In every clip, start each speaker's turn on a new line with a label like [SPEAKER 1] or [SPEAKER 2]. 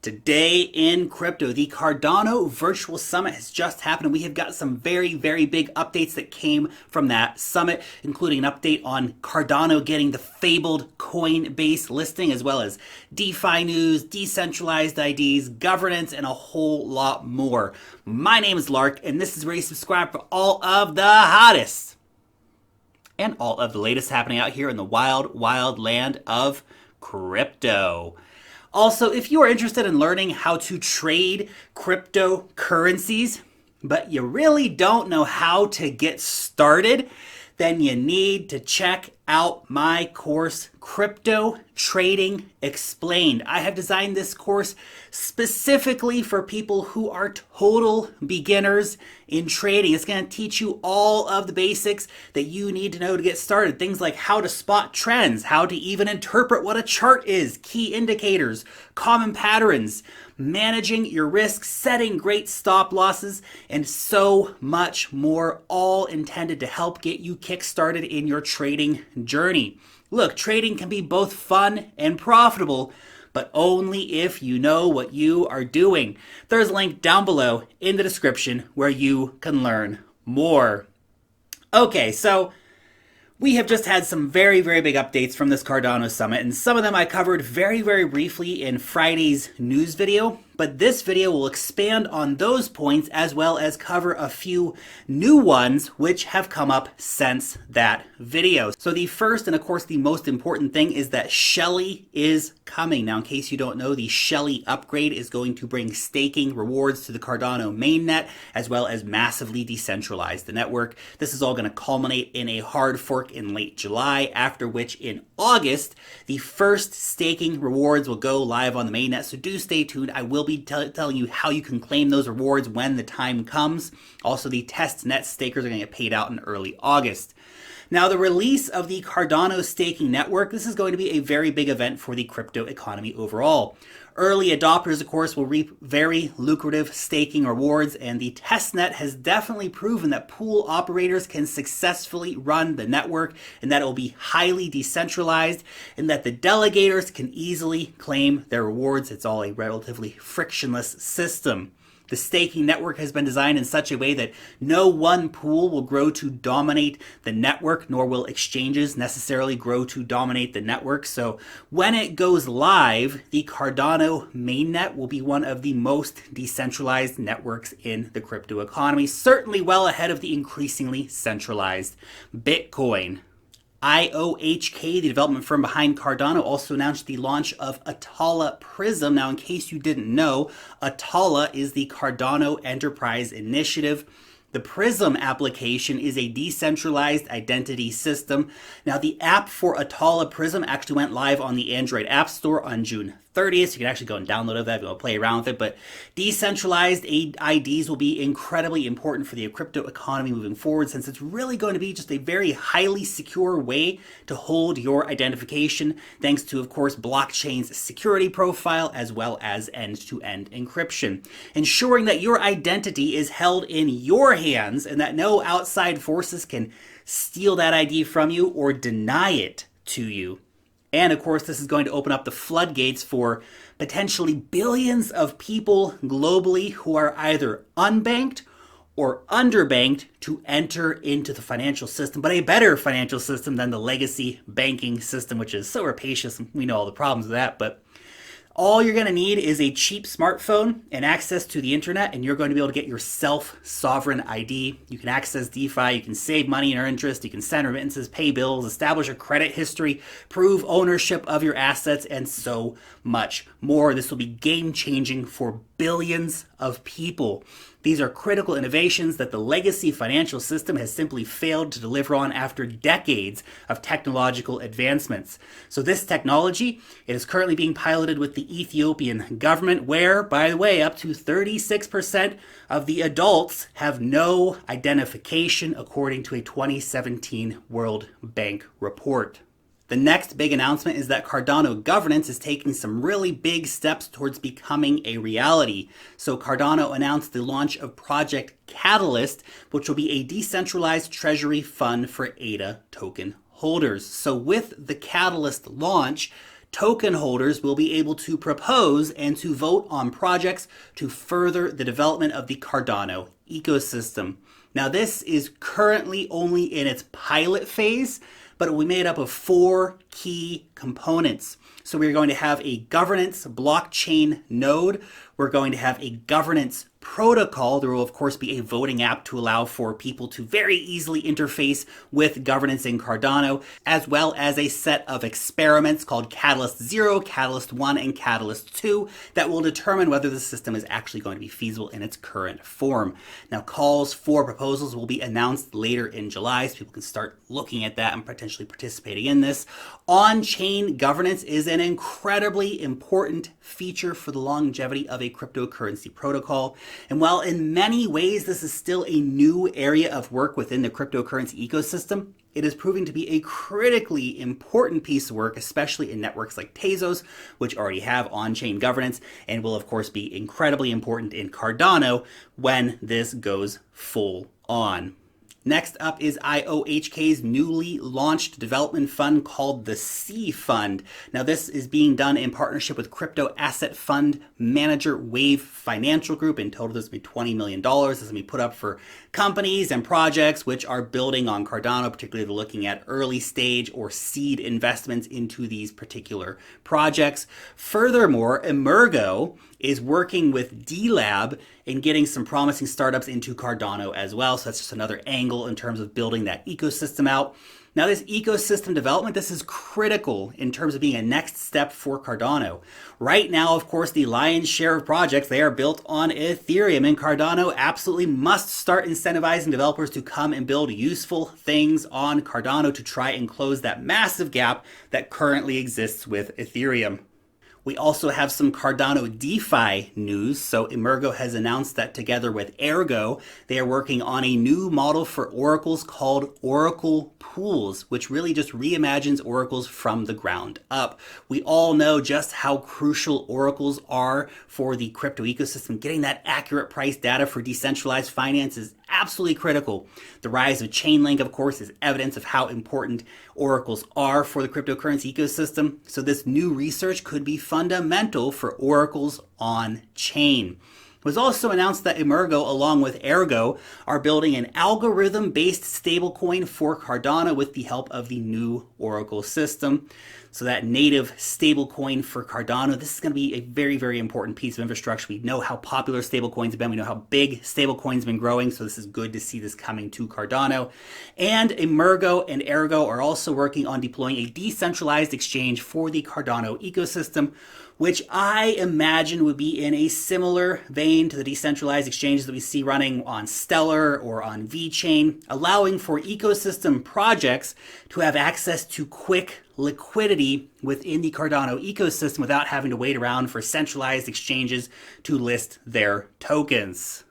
[SPEAKER 1] Today in crypto, the Cardano Virtual Summit has just happened. We have got some very big updates that came from that summit, including an update on Cardano getting the fabled Coinbase listing, as well as DeFi news, decentralized IDs, governance, and a whole lot more. My name is Lark, and this is where you subscribe for all of the hottest and all of the latest happening out here in the wild land of crypto. Also, if you are interested in learning how to trade cryptocurrencies, but you really don't know how to get started, then you need to check out my course, Crypto Trading Explained. I have designed this course specifically for people who are total beginners in trading. It's going to teach you all of the basics that you need to know to get started. Things like how to spot trends, how to even interpret what a chart is, key indicators, common patterns, managing your risk, setting great stop losses, and so much more, all intended to help get you kick-started in your trading journey. Look, trading can be both fun and profitable, but only if you know what you are doing. There's a link down below in the description where you can learn more. Okay, so we have just had some very big updates from this Cardano Summit, and some of them I covered very briefly in Friday's news video, but this video will expand on those points as well as cover a few new ones which have come up since that video. So the first and of course the most important thing is that Shelley is coming. Now, in case you don't know, the Shelley upgrade is going to bring staking rewards to the Cardano mainnet as well as massively decentralize the network. This is all going to culminate in a hard fork in late July, after which in August the first staking rewards will go live on the mainnet. So do stay tuned. I will be telling you how you can claim those rewards when the time comes. Also, the test net stakers are going to get paid out in early August. Now, the release of the Cardano staking network, this is going to be a very big event for the crypto economy overall. Early adopters, of course, will reap very lucrative staking rewards, and the testnet has definitely proven that pool operators can successfully run the network, and that it will be highly decentralized, and that the delegators can easily claim their rewards. It's all a relatively frictionless system. The staking network has been designed in such a way that no one pool will grow to dominate the network, nor will exchanges necessarily grow to dominate the network. So when it goes live, the Cardano mainnet will be one of the most decentralized networks in the crypto economy, certainly well ahead of the increasingly centralized Bitcoin. IOHK, the development firm behind Cardano, also announced the launch of Atala Prism. Now, in case you didn't know, Atala is the Cardano Enterprise initiative. The Prism application is a decentralized identity system. Now, the app for Atala Prism actually went live on the Android App Store on June 30th. You can actually go and download that if you want to play around with it. But decentralized IDs will be incredibly important for the crypto economy moving forward, since it's really going to be just a very highly secure way to hold your identification, thanks to, of course, blockchain's security profile as well as end-to-end encryption, ensuring that your identity is held in your hands and that no outside forces can steal that ID from you or deny it to you. And of course, this is going to open up the floodgates for potentially billions of people globally who are either unbanked or underbanked to enter into the financial system, but a better financial system than the legacy banking system, which is so rapacious. We know all the problems with that, but all you're going to need is a cheap smartphone and access to the internet, and you're going to be able to get your self-sovereign ID. You can access DeFi, you can save money and earn interest, you can send remittances, pay bills, establish a credit history, prove ownership of your assets, and so much more. This will be game-changing for billions of people. These are critical innovations that the legacy financial system has simply failed to deliver on after decades of technological advancements. So this technology, it is currently being piloted with the Ethiopian government, where, by the way, up to 36% of the adults have no identification, according to a 2017 World Bank report. The next big announcement is that Cardano Governance is taking some really big steps towards becoming a reality. So Cardano announced the launch of Project Catalyst, which will be a decentralized treasury fund for ADA token holders. So with the Catalyst launch, token holders will be able to propose and to vote on projects to further the development of the Cardano ecosystem. Now, this is currently only in its pilot phase, but it will be made up of 4 key components. So we're going to have a governance blockchain node. We're going to have a governance protocol. There will, of course, be a voting app to allow for people to very easily interface with governance in Cardano, as well as a set of experiments called Catalyst 0, Catalyst 1, and Catalyst 2 that will determine whether the system is actually going to be feasible in its current form. Now, calls for proposals will be announced later in July, so people can start looking at that and potentially participating in this. On-chain governance is an incredibly important feature for the longevity of a cryptocurrency protocol. And while in many ways this is still a new area of work within the cryptocurrency ecosystem, it is proving to be a critically important piece of work, especially in networks like Tezos, which already have on-chain governance, and will of course be incredibly important in Cardano when this goes full on. Next up is IOHK's newly launched development fund called the C Fund. Now, this is being done in partnership with crypto asset fund manager Wave Financial Group. In total, this will be $20 million. This will be put up for companies and projects which are building on Cardano, particularly looking at early stage or seed investments into these particular projects. Furthermore, Emergo is working with D-Lab in getting some promising startups into Cardano as well. So that's just another angle in terms of building that ecosystem out. Now, this ecosystem development, this is critical in terms of being a next step for Cardano. Right now, of course, the lion's share of projects, they are built on Ethereum, and Cardano absolutely must start incentivizing developers to come and build useful things on Cardano to try and close that massive gap that currently exists with Ethereum. We also have some Cardano DeFi news. So Emergo has announced that together with Ergo, they are working on a new model for oracles called Oracle Pools, which really just reimagines oracles from the ground up. We all know just how crucial oracles are for the crypto ecosystem. Getting that accurate price data for decentralized finance is absolutely critical. The rise of Chainlink, of course, is evidence of how important oracles are for the cryptocurrency ecosystem. So this new research could be fundamental for oracles on chain. It was also announced that Emergo, along with Ergo, are building an algorithm-based stablecoin for Cardano with the help of the new Oracle system. So that native stablecoin for Cardano, this is going to be a very, very important piece of infrastructure. We know how popular stablecoins have been. We know how big stablecoins have been growing. So this is good to see this coming to Cardano. And Emergo and Ergo are also working on deploying a decentralized exchange for the Cardano ecosystem, which I imagine would be in a similar vein to the decentralized exchanges that we see running on Stellar or on VeChain, allowing for ecosystem projects to have access to quick liquidity within the Cardano ecosystem without having to wait around for centralized exchanges to list their tokens.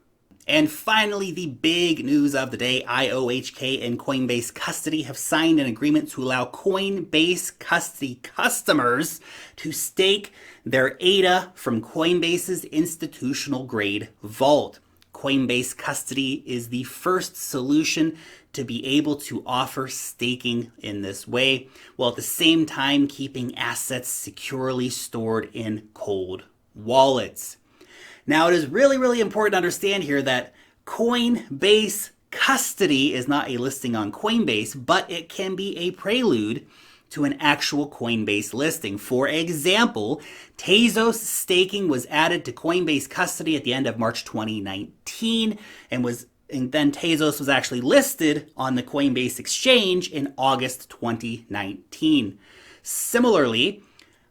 [SPEAKER 1] And finally, the big news of the day, IOHK and Coinbase Custody have signed an agreement to allow Coinbase Custody customers to stake their ADA from Coinbase's institutional grade vault. Coinbase Custody is the first solution to be able to offer staking in this way, while at the same time keeping assets securely stored in cold wallets. Now, it is really, really important to understand here that Coinbase Custody is not a listing on Coinbase, but it can be a prelude to an actual Coinbase listing. For example, Tezos staking was added to Coinbase Custody at the end of March 2019, and then Tezos was actually listed on the Coinbase exchange in August 2019. Similarly,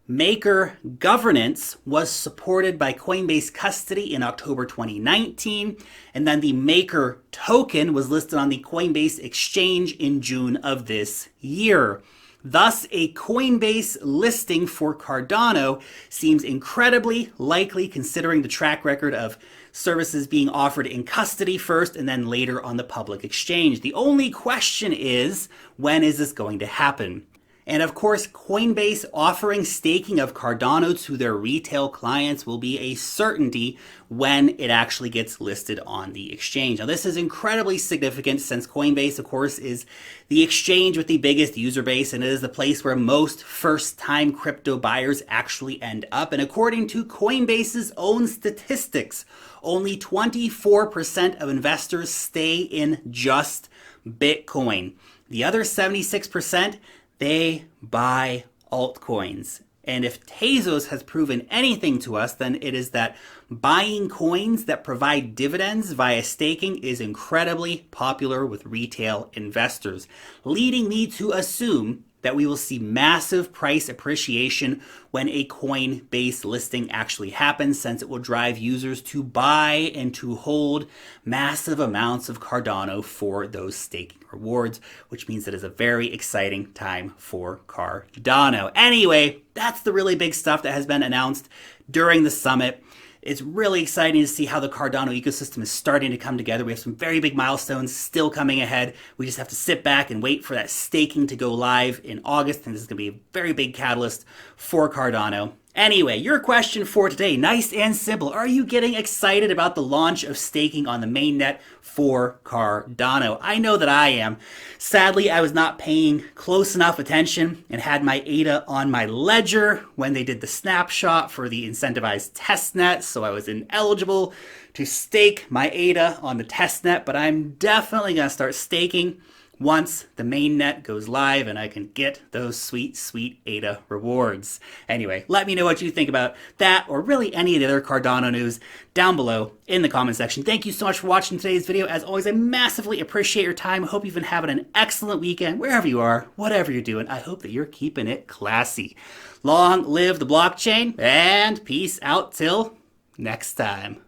[SPEAKER 1] Maker Governance was supported by Coinbase Custody in October 2019, and then the Maker token was listed on the Coinbase exchange in June of this year. Thus, a Coinbase listing for Cardano seems incredibly likely considering the track record of services being offered in custody first and then later on the public exchange. The only question is, when is this going to happen? And of course, Coinbase offering staking of Cardano to their retail clients will be a certainty when it actually gets listed on the exchange. Now, this is incredibly significant since Coinbase, of course, is the exchange with the biggest user base, and it is the place where most first-time crypto buyers actually end up. And according to Coinbase's own statistics, only 24% of investors stay in just Bitcoin. The other 76%, they buy altcoins. And if Tezos has proven anything to us, then it is that buying coins that provide dividends via staking is incredibly popular with retail investors, leading me to assume that we will see massive price appreciation when a Coinbase listing actually happens, since it will drive users to buy and to hold massive amounts of Cardano for those staking rewards, which means that it's a very exciting time for Cardano. Anyway, that's the really big stuff that has been announced during the summit. It's really exciting to see how the Cardano ecosystem is starting to come together. We have some very big milestones still coming ahead. We just have to sit back and wait for that staking to go live in August, and this is going to be a very big catalyst for Cardano. Anyway, your question for today, nice and simple. Are you getting excited about the launch of staking on the mainnet for Cardano? I know that I am. Sadly, I was not paying close enough attention and had my ADA on my ledger when they did the snapshot for the incentivized testnet, so I was ineligible to stake my ADA on the testnet, but I'm definitely going to start staking once the mainnet goes live and I can get those sweet, sweet ADA rewards. Anyway, let me know what you think about that or really any of the other Cardano news down below in the comment section. Thank you so much for watching today's video. As always, I massively appreciate your time. I hope you've been having an excellent weekend wherever you are, whatever you're doing. I hope that you're keeping it classy. Long live the blockchain, and peace out till next time.